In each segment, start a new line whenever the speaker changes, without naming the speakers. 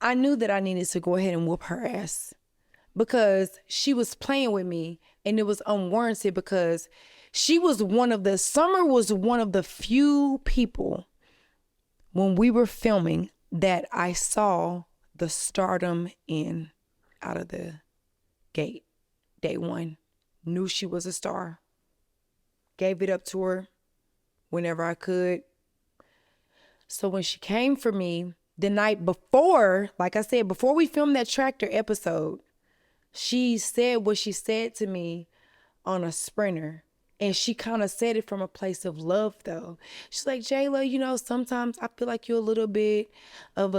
I knew that I needed to go ahead and whoop her ass because she was playing with me and it was unwarranted because Summer was one of the few people when we were filming that I saw the stardom out of the gate. Day one, knew she was a star. Gave it up to her whenever I could. So when she came for me the night before, like I said, before we filmed that tractor episode, she said what she said to me on a Sprinter. And she kind of said it from a place of love, though. She's like, Jayla, sometimes I feel like you're a little bit of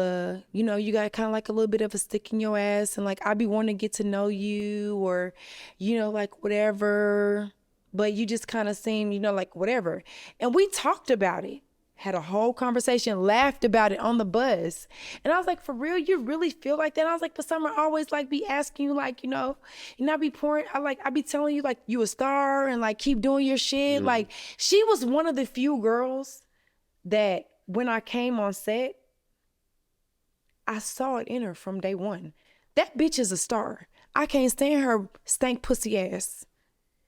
you got kind of like a little bit of a stick in your ass. And like, I be wanting to get to know you or, like whatever. But you just kind of seem, like whatever. And we talked about it. Had a whole conversation, laughed about it on the bus. And I was like, for real, you really feel like that? And I was like, but Summer always like be asking you like, I be pouring, I be telling you like you a star and like keep doing your shit. Mm. Like she was one of the few girls that when I came on set, I saw it in her from day one. That bitch is a star. I can't stand her stank pussy ass.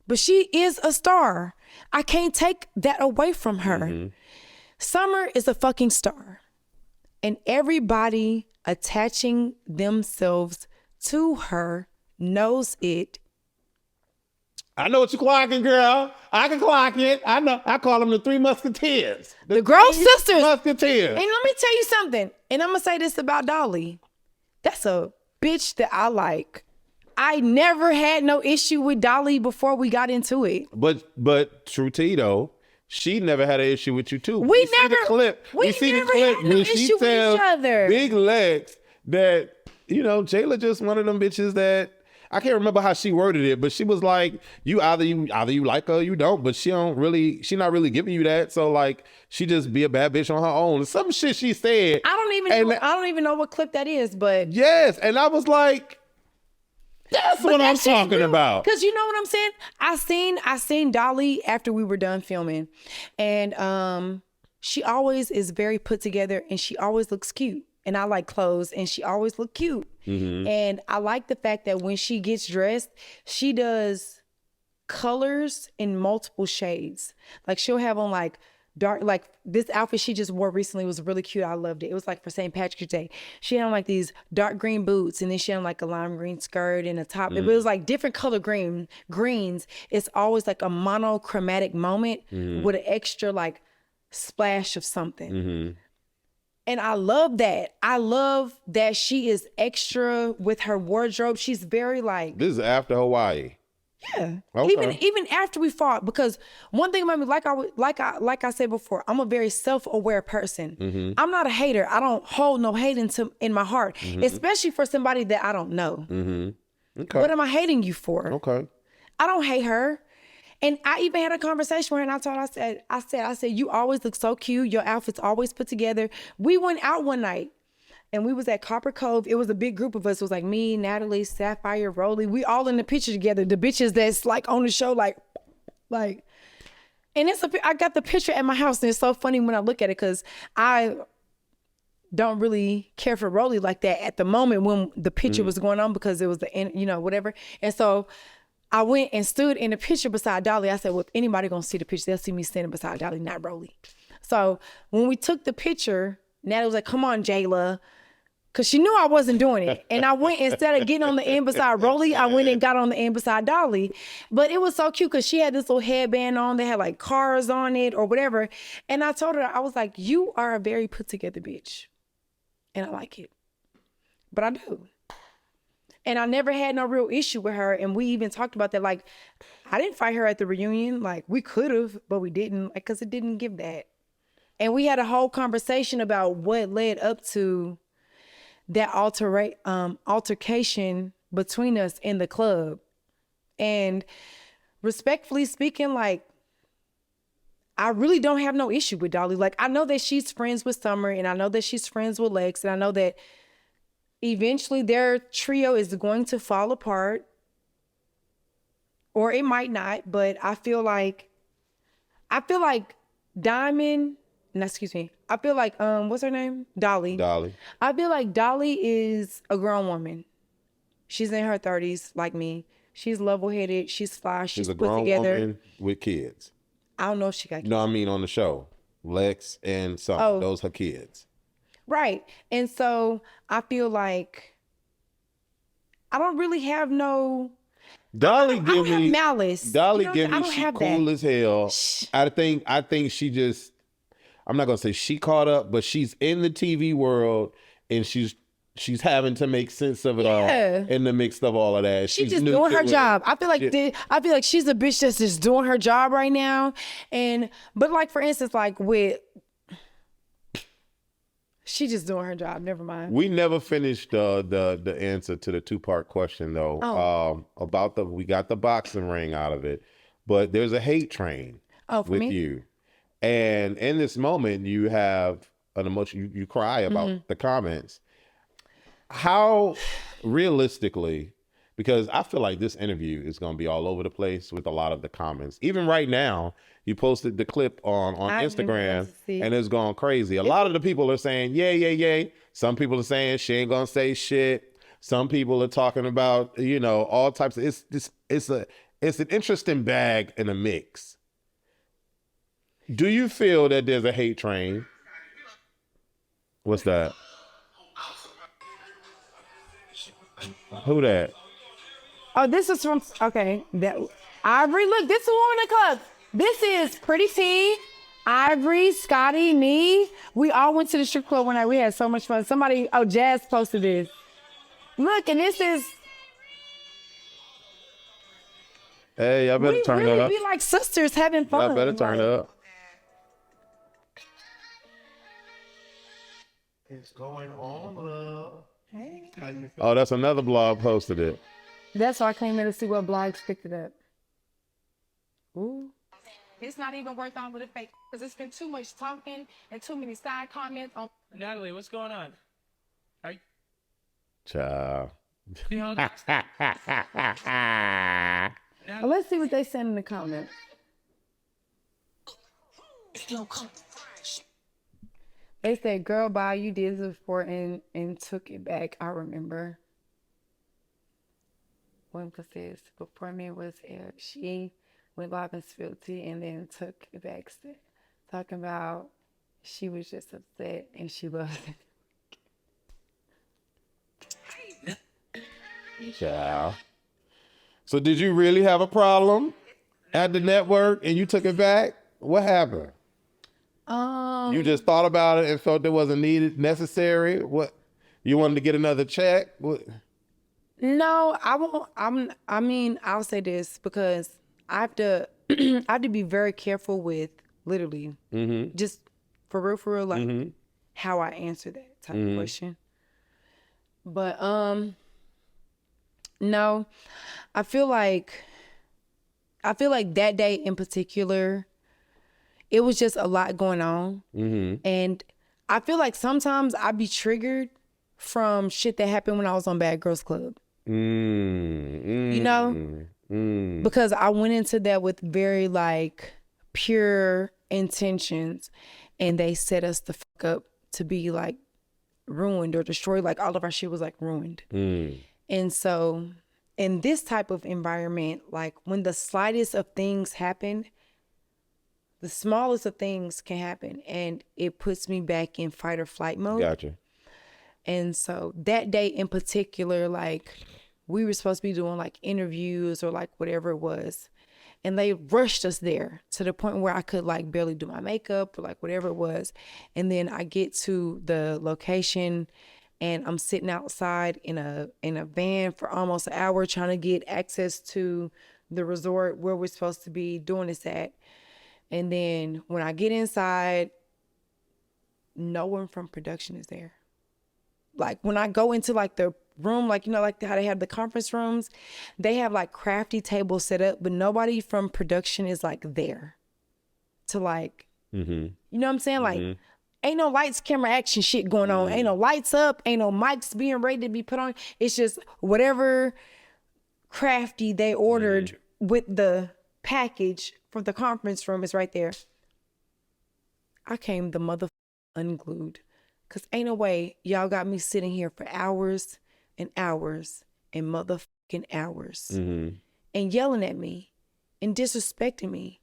But she is a star. I can't take that away from her. Mm-hmm. Summer is a fucking star. And everybody attaching themselves to her knows it.
I know what you're clocking, girl. I can clock it. I know. I call them the Three Musketeers.
The Girl Sisters.
Musketeers.
And let me tell you something. And I'm going to say this about Dolly. That's a bitch that I like. I never had no issue with Dolly before we got into it.
But true tea though, she never had an issue with you too.
We see the clip
when she tells Big Lex that, Jayla just one of them bitches that, I can't remember how she worded it, but she was like, either you like her or you don't, but she not really giving you that. So like, she just be a bad bitch on her own. Some shit she said.
I don't even know what clip that is, but.
Yes. And I was like, that's what I'm talking about.
Because you know what I'm saying? I seen Dolly after we were done filming. And she always is very put together and she always looks cute. And I like clothes and she always look cute. Mm-hmm. And I like the fact that when she gets dressed, she does colors in multiple shades. Like she'll have on like dark, like this outfit she just wore recently was really cute. I loved it. It was like for St. Patrick's Day. She had on like these dark green boots and then she had on like a lime green skirt and a top. Mm. It was like different color greens. It's always like a monochromatic moment with an extra like splash of something. Mm-hmm. And I love that. I love that she is extra with her wardrobe. She's very like.
This is after Hawaii.
Yeah. Okay. Even after we fought, because one thing about me, like I said before, I'm a very self-aware person. Mm-hmm. I'm not a hater. I don't hold no hate in my heart, especially for somebody that I don't know. Mm-hmm. Okay. What am I hating you for?
Okay.
I don't hate her. And I even had a conversation with her and I said, you always look so cute. Your outfit's always put together. We went out one night. And we was at Copper Cove. It was a big group of us. It was like me, Natalie, Sapphire, Rolly. We all in the picture together. The bitches that's like on the show, like. And I got the picture at my house, and it's so funny when I look at it because I don't really care for Rolly like that at the moment when the picture was going on because it was whatever. And so I went and stood in the picture beside Dolly. I said, well, if anybody gonna see the picture, they'll see me standing beside Dolly, not Rolly. So when we took the picture, Natalie was like, come on, Jayla. Because she knew I wasn't doing it. And I went, instead of getting on the end beside Rolly, I went and got on the end beside Dolly. But it was so cute because she had this little headband on. They had like cars on it or whatever. And I told her, I was like, you are a very put together bitch. And I like it. But I do. And I never had no real issue with her. And we even talked about that. Like, I didn't fight her at the reunion. Like, we could have, but we didn't, because it didn't give that. And we had a whole conversation about what led up to that altercation between us in the club. And respectfully speaking, like, I really don't have no issue with Dolly. Like, I know that she's friends with Summer and I know that she's friends with Lex and I know that eventually their trio is going to fall apart or it might not, but I feel like Diamond I feel like, what's her name? Dolly. I feel like Dolly is a grown woman. She's in her 30s, like me. She's level-headed. She's fly. She's
a
put
grown
together.
woman with kids.
I don't know if she got kids.
No, I mean on the show. Lex and Summer. Those her kids.
Right. And so I feel like I don't really have no...
Dolly give me
malice.
Dolly give me she cool as hell. I think she just, I'm not gonna say she caught up, but she's in the TV world and she's having to make sense of it all in the mix of all of that.
She's just doing her job. I feel like she's a bitch that's just doing her job right now. But like for instance, like with she just doing her job. Never mind.
We never finished the answer to the 2-part question though. About we got the boxing ring out of it, but there's a hate train with you, and in this moment you have an emotion. You cry about the comments. How realistically? Because I feel like this interview is going to be all over the place with a lot of the comments. Even right now, you posted the clip on Instagram and it's going crazy. A lot of the people are saying, yay. Some people are saying she ain't going to say shit. Some people are talking about, all types of, it's an interesting bag in a mix. Do you feel that there's a hate train? What's that? Who that?
Oh, this is from, okay. Ivory, look, this is a woman in the club. This is Pretty P, Ivory, Scotty, me. We all went to the strip club one night. We had so much fun. Jazz posted this. Look, and this is.
Hey, y'all better turn it up.
We be like sisters having fun.
Y'all better turn it up. It's going on. Hey. Oh, that's another blog posted it.
That's why I came in to see what blogs picked it up. Ooh. It's not even worth on with a fake because it's been too much talking and too many side comments on.
Natalie, what's going on?
Ciao.
Well, let's see what they send in the comments. They said, girl, bye, you did this before and took it back. I remember. One says, before me was aired, she went live and spilled tea and then took it back. Talking about she was just upset and she loved it.
Ciao. So did you really have a problem at the network and you took it back? What happened? You just thought about it and felt it wasn't necessary? What? You wanted to get another check? What?
No, I won't. I'll say this because I have to be very careful with literally just for real, like how I answer that type of question. But no, I feel like that day in particular, it was just a lot going on, and I feel like sometimes I be triggered from shit that happened when I was on Bad Girls Club. Because I went into that with very like pure intentions and they set us the fuck up to be like ruined or destroyed. Like all of our shit was like ruined. And so in this type of environment, like when the slightest of things happen, the smallest of things can happen and it puts me back in fight or flight mode.
Gotcha.
And so that day in particular, like we were supposed to be doing like interviews or like whatever it was. And they rushed us there to the point where I could like barely do my makeup or like whatever it was. And then I get to the location and I'm sitting outside in a van for almost an hour trying to get access to the resort where we're supposed to be doing this at. And then when I get inside, no one from production is there. Like when I go into like the room, like, like how they have the conference rooms, they have like crafty tables set up, but nobody from production is like there to like, you know what I'm saying? Like ain't no lights, camera, action shit going on. Ain't no lights up, ain't no mics being ready to be put on. It's just whatever crafty they ordered with the package for the conference room is right there. I came the mother unglued. Because ain't no way y'all got me sitting here for hours and hours and motherfucking hours and yelling at me and disrespecting me.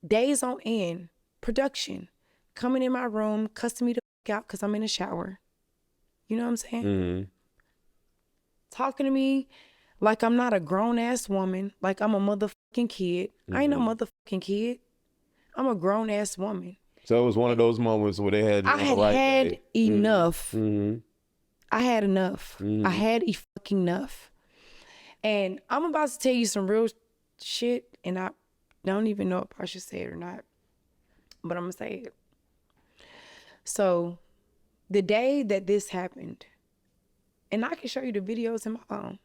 Days on end, production, coming in my room, cussing me the fuck out because I'm in the shower. You know what I'm saying? Talking to me like I'm not a grown-ass woman, like I'm a motherfucking kid. I ain't no motherfucking kid. I'm a grown-ass woman.
So it was one of those moments where they had
I had enough. I had enough. I had fucking enough. And I'm about to tell you some real shit, and I don't even know if I should say it or not, but I'm gonna say it. So the day that this happened, and I can show you the videos in my phone.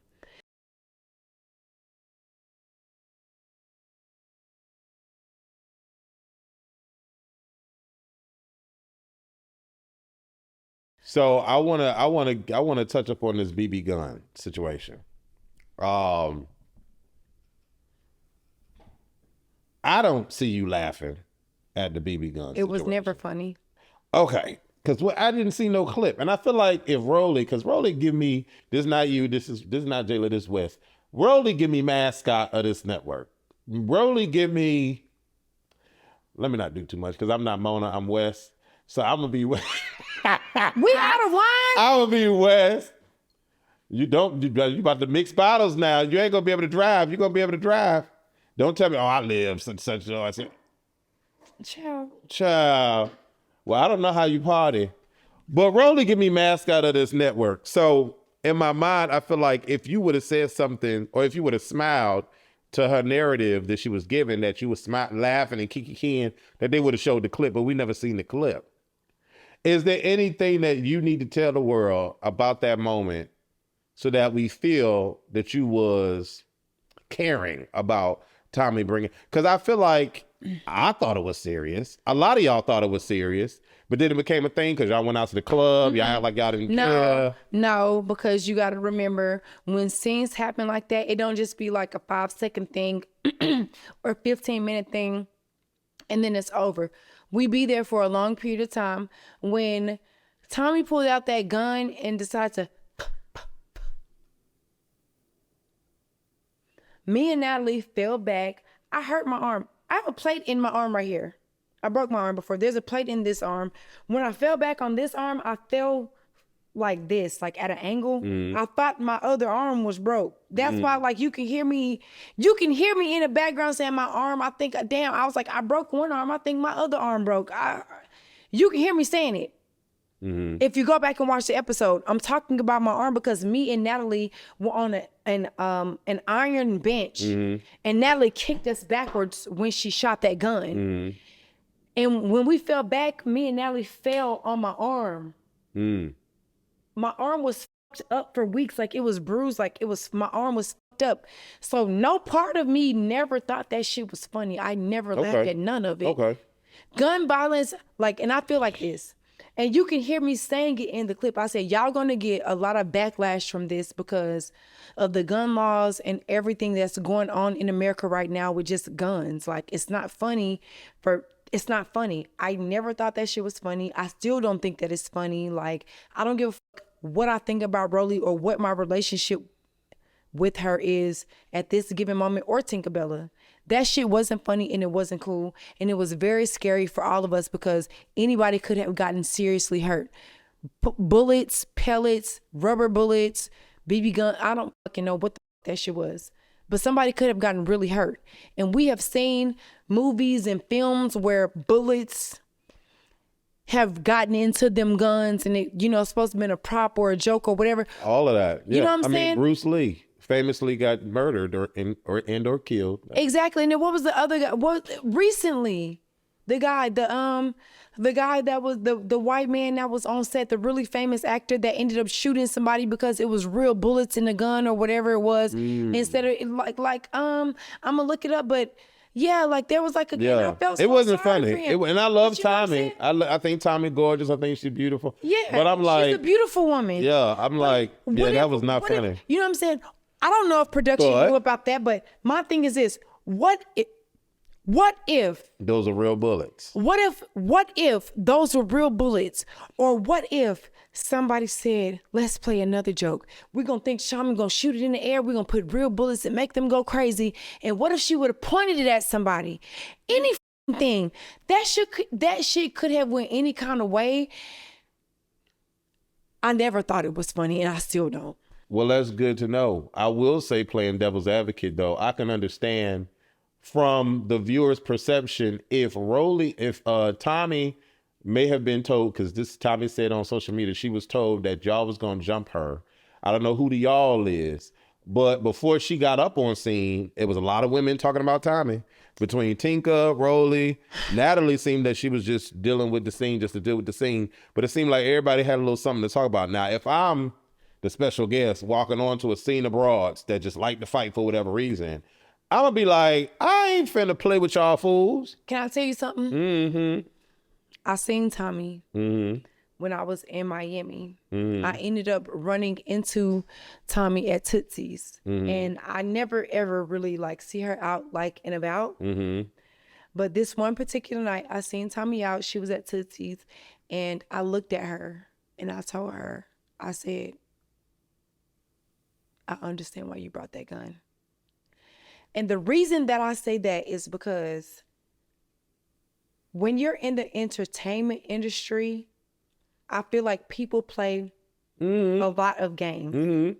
So I wanna touch upon this BB gun situation. I don't see you laughing at the BB gun.
It was never funny.
Okay, because I didn't see no clip, and I feel like if Rolly, because Rolly give me this, not you, this is not Jayla, this West. Rolly give me mascot of this network. Rolly give me. Let me not do too much because I'm not Mona, I'm West, so I'm gonna be West.
We out of wine.
I'm gonna be West. You about to mix bottles now. You ain't gonna be able to drive. You're gonna be able to drive. Don't tell me, oh, I live such. I said, child. Well, I don't know how you party, but Rolly give me mascot of this network. So in my mind, I feel like if you would have said something, or if you would have smiled to her narrative that she was giving, that you was laughing and kikiing, that they would have showed the clip, but we never seen the clip. Is there anything that you need to tell the world about that moment so that we feel that you was caring about Tommie bringing? Because I feel like I thought it was serious. A lot of y'all thought it was serious, but then it became a thing because y'all went out to the club. Y'all act like y'all didn't care.
No, because you got to remember when scenes happen like that, it don't just be like a 5-second thing or 15-minute thing and then it's over. We be there for a long period of time. When Tommie pulled out that gun and decided to, me and Natalie fell back. I hurt my arm. I have a plate in my arm right here. I broke my arm before. There's a plate in this arm. When I fell back on this arm, I fell like this, like at an angle. I thought my other arm was broke. That's why, like, you can hear me in the background saying my arm. I think, damn, I was like, I broke one arm. I think my other arm broke. You can hear me saying it. If you go back and watch the episode, I'm talking about my arm because me and Natalie were on an iron bench, and Natalie kicked us backwards when she shot that gun. And when we fell back, me and Natalie fell on my arm. My arm was fucked up for weeks. Like, it was bruised. Like, my arm was fucked up. So no part of me never thought that shit was funny. I never laughed at none of it. Gun violence, like, and I feel like this. And you can hear me saying it in the clip. I said, y'all gonna get a lot of backlash from this because of the gun laws and everything that's going on in America right now with just guns. Like, it's not funny. I never thought that shit was funny. I still don't think that it's funny. Like, I don't give a fuck what I think about Rolly or what my relationship with her is at this given moment, or TINKA. That shit wasn't funny and it wasn't cool. And it was very scary for all of us because anybody could have gotten seriously hurt. Bullets, pellets, rubber bullets, BB gun. I don't fucking know what the fuck that shit was. But somebody could have gotten really hurt. And we have seen movies and films where bullets have gotten into them guns and it, it's supposed to have been a prop or a joke or whatever.
All of that. Yeah.
You know what I'm saying?
I mean, Bruce Lee famously got murdered or killed.
Exactly. And then what was the other guy? Recently, the guy that was the white man that was on set, the really famous actor that ended up shooting somebody because it was real bullets in the gun or whatever it was. Instead of I'm gonna look it up, but yeah, like there was like I felt so
it wasn't
sorry
funny.
for him.
And I love Tommie. I think Tommie gorgeous. I think she's beautiful.
Yeah,
but I'm like,
she's a beautiful woman.
Yeah, I'm like, that was not funny.
You know what I'm saying? I don't know if production knew about that, but my thing is this: what What if
those are real bullets?
What if those were real bullets? Or what if somebody said, let's play another joke. We're going to think Shaman going to shoot it in the air. We're going to put real bullets and make them go crazy. And what if she would have pointed it at somebody? Any thing. That shit could have went any kind of way. I never thought it was funny, and I still don't.
Well, that's good to know. I will say, playing devil's advocate, though, I can understand from the viewer's perception if Tommie may have been told, because this Tommie said on social media, she was told that y'all was going to jump her. I don't know who the y'all is, but before she got up on scene, it was a lot of women talking about Tommie. Between TINKA, Rolly, Natalie seemed that she was just dealing with the scene just to deal with the scene, but it seemed like everybody had a little something to talk about. Now, if I'm the special guest walking onto a scene of broads that just like to fight for whatever reason, I'm going to be like, I ain't finna play with y'all fools.
Can I tell you something? Mm-hmm. I seen Tommie when I was in Miami. Mm-hmm. I ended up running into Tommie at Tootsie's. Mm-hmm. And I never, ever really like see her out like and about. Mm-hmm. But this one particular night, I seen Tommie out. She was at Tootsie's. And I looked at her and I told her, I said, I understand why you brought that gun. And the reason that I say that is because when you're in the entertainment industry, I feel like people play a lot of games. Mm-hmm.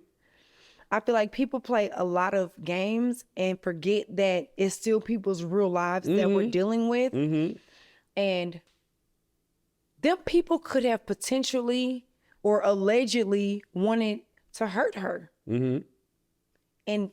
I feel like people play a lot of games and forget that it's still people's real lives that we're dealing with. Mm-hmm. And them people could have potentially or allegedly wanted to hurt her. Mm-hmm. And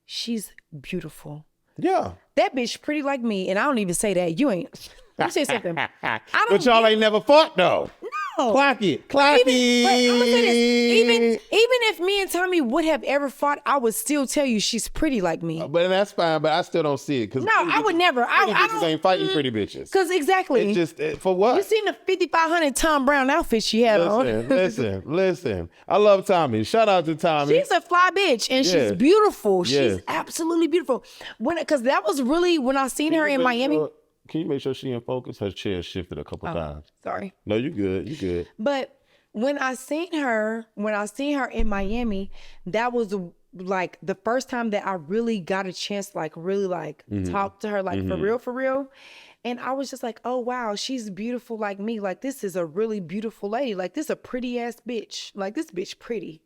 she's beautiful. Yeah. That bitch pretty like me, and I don't even say that. You ain't. Let me say something.
But y'all ain't never fought though.
No.
Clock it.
But I'm gonna say this. Even if me and Tommie would have ever fought, I would still tell you she's pretty like me.
But that's fine. But I still don't see it because
no, I would never.
Pretty bitches ain't fighting pretty bitches.
Because exactly.
It just for what?
You seen the 5,500 Tom Brown outfit she had on?
Listen. I love Tommie. Shout out to Tommie.
She's a fly bitch and she's beautiful. She's absolutely beautiful. Because that was really when I seen her in Miami.
Can you make sure she in focus? Her chair shifted a couple times.
Sorry.
No, you good. You good.
But when I seen her in Miami, that was like the first time that I really got a chance to really talk to her for real. And I was just like, oh wow, she's beautiful like me. Like this is a really beautiful lady. Like this is a pretty ass bitch. Like this bitch pretty.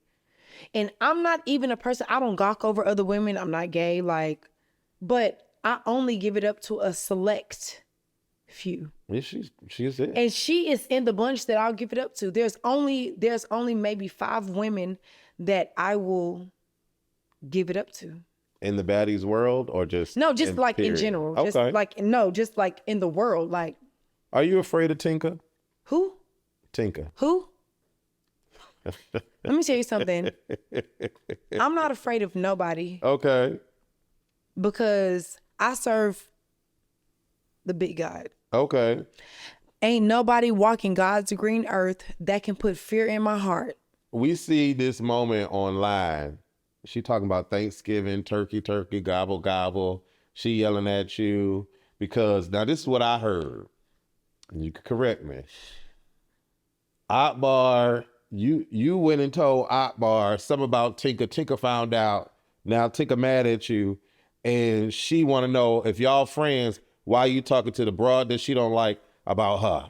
And I'm not even a person, I don't gawk over other women. I'm not gay, but I only give it up to a select few.
Yeah, she's it.
And she is in the bunch that I'll give it up to. There's only maybe 5 women that I will give it up to.
In the baddies world or just
no, just like in general.
Okay.
Just like in the world. Like,
are you afraid of TINKA?
Who?
TINKA.
Who? Let me tell you something. I'm not afraid of nobody.
Okay.
Because I serve the big God.
Okay.
Ain't nobody walking God's green earth that can put fear in my heart.
We see this moment online. She talking about Thanksgiving, turkey, gobble, gobble. She yelling at you because now this is what I heard. You can correct me. AKBAR, you went and told AKBAR something about TINKA. TINKA found out. Now TINKA mad at you. And she want to know if y'all friends, why you talking to the broad that she don't like about her?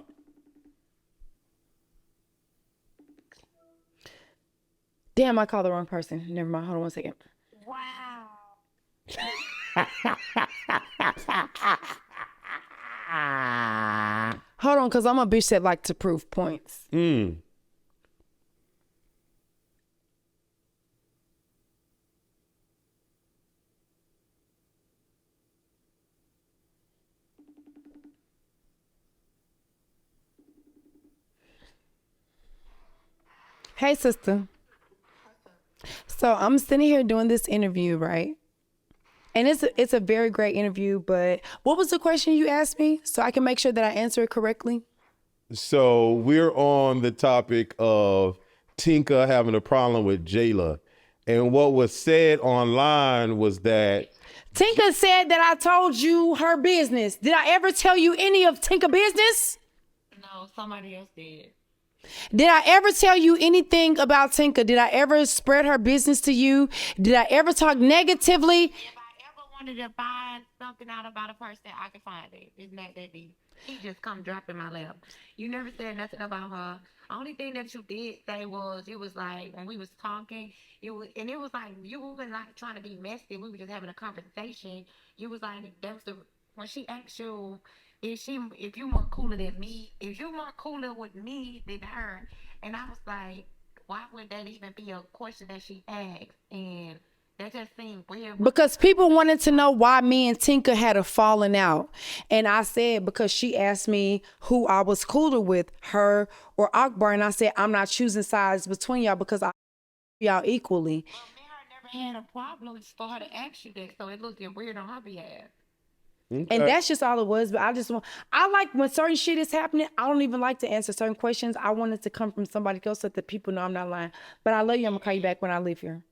Damn, I called the wrong person. Never mind. Hold on one second.
Wow.
Hold on, because I'm a bitch that like to prove points. Hey, sister. So I'm sitting here doing this interview, right? And it's a very great interview, but what was the question you asked me so I can make sure that I answer it correctly?
So we're on the topic of TINKA having a problem with Jayla. And what was said online was that
Tinka said that I told you her business. Did I ever tell you any of Tinka business?
No, somebody else did.
Did I ever tell you anything about Tinka? Did I ever spread her business to you? Did I ever talk negatively?
If I ever wanted to find something out about a person, I could find it. It's not that deep. He just come drop in my lap. You never said nothing about her. Only thing that you did say was, it was like when we was talking, it was like you weren't like trying to be messy. We were just having a conversation. You was like, when she asked you if you weren't cooler than me, if you weren't cooler with me than her, and I was like, why would that even be a question that she asked? And that just seemed weird.
Because people wanted to know why me and Tinka had a falling out. And I said, because she asked me who I was cooler with, her or AKBAR. And I said, I'm not choosing sides between y'all because I y'all equally.
Well, me and her never had a problem for her to ask you that, so it looked weird on her behalf.
Okay.
And that's just all it was. But I like when certain shit is happening, I don't even like to answer certain questions. I want it to come from somebody else so that people know I'm not lying. But I love you. I'm going to call you back when I leave here.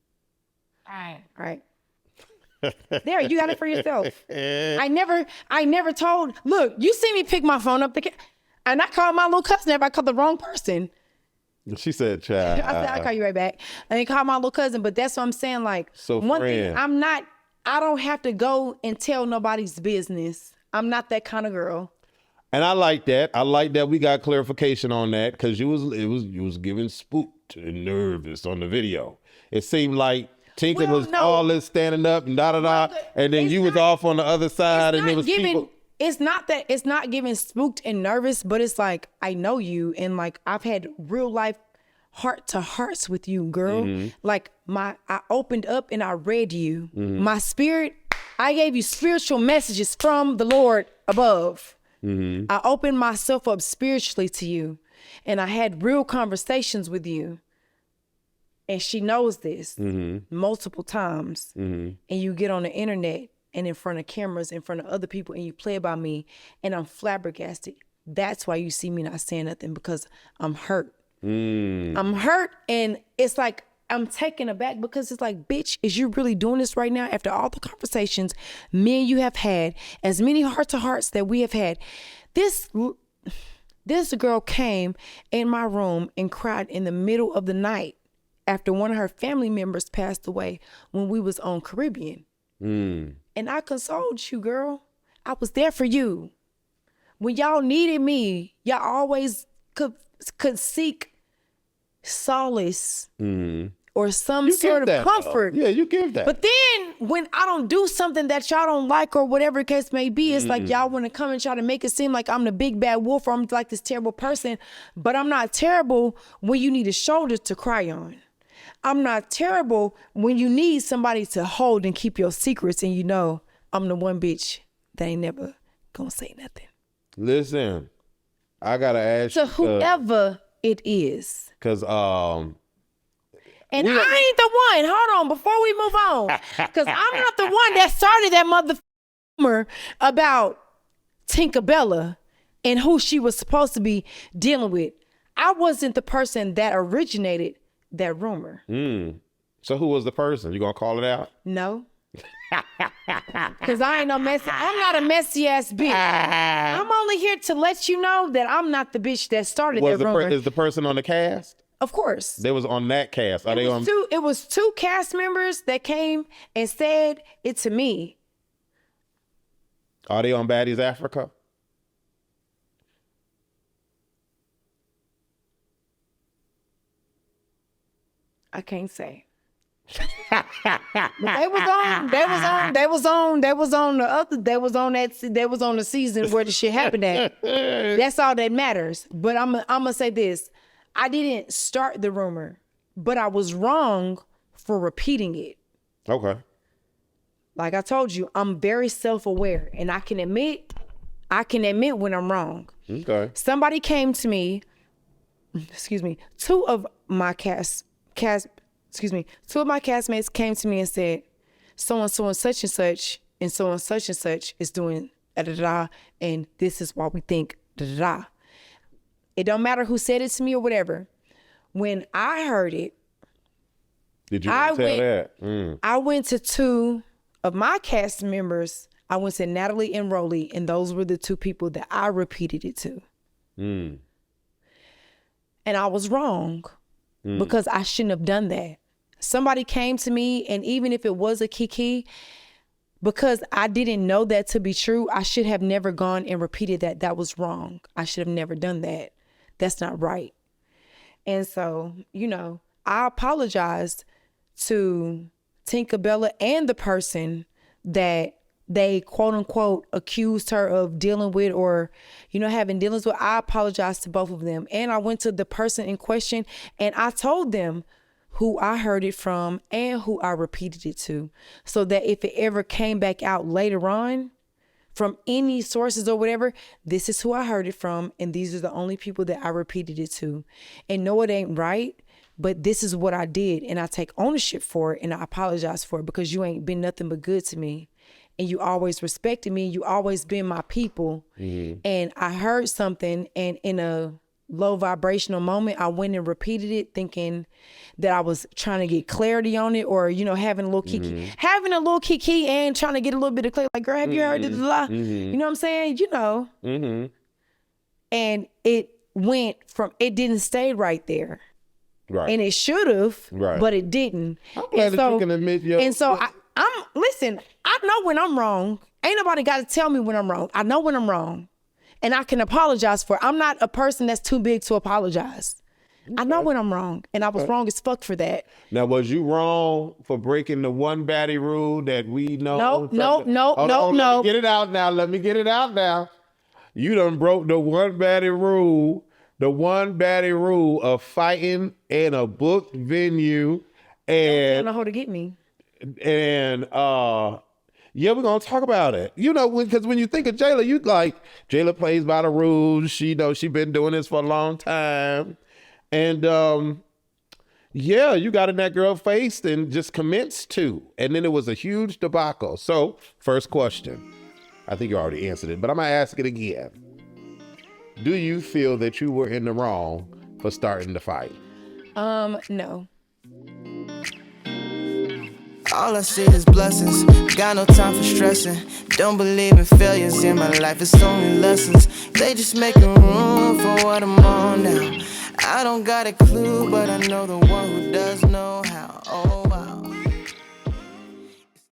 All
right. There, you got it for yourself. I never told. Look, you see me pick my phone up, and I called my little cousin. If I called the wrong person.
She said, "Child."
I said, I'll call you right back. And then call my little cousin. But that's what I'm saying. Like,
so
one thing, I don't have to go and tell nobody's business. I'm not that kind of girl.
And I like that. I like that we got clarification on that, because you was giving spooked and nervous on the video. It seemed like Tinka was all this standing up and da-da-da, and then you was off on the other side, and it was people.
It's not giving spooked and nervous, but it's like, I know you, and like I've had real life heart to hearts with you, girl.
Mm-hmm.
Like I opened up and I read you. Mm-hmm. My spirit, I gave you spiritual messages from the Lord above. Mm-hmm. I opened myself up spiritually to you, and I had real conversations with you. And she knows this multiple times. Mm-hmm. And you get on the internet and in front of cameras, in front of other people, and you play about me, and I'm flabbergasted. That's why you see me not saying nothing, because I'm hurt. I'm hurt, and it's like I'm taken aback, because it's like, bitch, is you really doing this right now? After all the conversations me and you have had, as many heart-to-hearts that we have had, this girl came in my room and cried in the middle of the night after one of her family members passed away when we was on Caribbean. And I consoled you, girl. I was there for you. When y'all needed me, y'all always could seek solace or some sort of comfort.
Yeah, you give that.
But then when I don't do something that y'all don't like, or whatever the case may be, it's like y'all want to come and try to make it seem like I'm the big bad wolf, or I'm like this terrible person. But I'm not terrible when you need a shoulder to cry on. I'm not terrible when you need somebody to hold and keep your secrets, and you know I'm the one bitch that ain't never gonna say nothing.
Listen, I gotta ask
to whoever it is.
Cause
and I ain't the one. Hold on, before we move on, cause I'm not the one that started that motherfucker about Tinka and who she was supposed to be dealing with. I wasn't the person that originated that rumor.
So who was the person? You gonna call it out?
No. Cause I ain't no messy. I'm not a messy ass bitch. I'm only here to let you know that I'm not the bitch that started that rumor.
Is the person on the cast?
Of course.
They was on that cast.
It was two cast members that came and said it to me.
Are they on Baddies Africa?
I can't say. But they was on the season where the shit happened at. That's all that matters. But I'm gonna say this. I didn't start the rumor, but I was wrong for repeating it.
Okay.
Like I told you, I'm very self-aware, and I can admit when I'm wrong.
Okay.
Somebody came to me, two of my castmates came to me and said, so-and-so and such and such and so and such is doing da-da-da, and this is why we think da-da-da. It don't matter who said it to me or whatever. When I heard it,
Did you tell that?
I went to 2 of my cast members. I went to Natalie and Rolly, and those were the 2 people that I repeated it to. And I was wrong because I shouldn't have done that. Somebody came to me, and even if it was a Kiki, because I didn't know that to be true, I should have never gone and repeated that. That was wrong. I should have never done that. That's not right. And so, you know, I apologized to Tinka Bella and the person that they quote unquote accused her of dealing with or, you know, having dealings with. I apologized to both of them. And I went to the person in question and I told them who I heard it from and who I repeated it to, so that if it ever came back out later on from any sources or whatever, this is who I heard it from and these are the only people that I repeated it to. And no, it ain't right, but this is what I did and I take ownership for it and I apologize for it because you ain't been nothing but good to me. And you always respected me. You always been my people. And I heard something and in a low vibrational moment, I went and repeated it thinking that I was trying to get clarity on it or, you know, having a little kiki, and trying to get a little bit of clarity. Like, girl, have you heard this? You know what I'm saying? You know. And it went from, it didn't stay right there. Right. And it should have, but it didn't.
I'm glad that you can admit your...
And so listen, I know when I'm wrong. Ain't nobody got to tell me when I'm wrong. I know when I'm wrong. And I can apologize for it. I'm not a person that's too big to apologize. I know when I'm wrong. And I was wrong as fuck for that.
Now, was you wrong for breaking the one baddie rule that we know?
No.
Let me get it out now. Let me get it out now. You done broke the one baddie rule. The one baddie rule of fighting in a booked venue. And
I don't know how to get me.
And yeah, we're gonna talk about it. You know, because when you think of Jayla, you like Jayla plays by the rules. She knows she been doing this for a long time, and yeah, you got in that girl face and just commenced to, and then it was a huge debacle. So, first question, I think you already answered it, but I'm gonna ask it again. Do you feel that you were in the wrong for starting the fight?
No.
All I see is blessings, got no time for stressing. Don't believe in failures in my life, it's only lessons. They just making room for what I'm on now. I don't got a clue, but I know the one who does know how. Oh.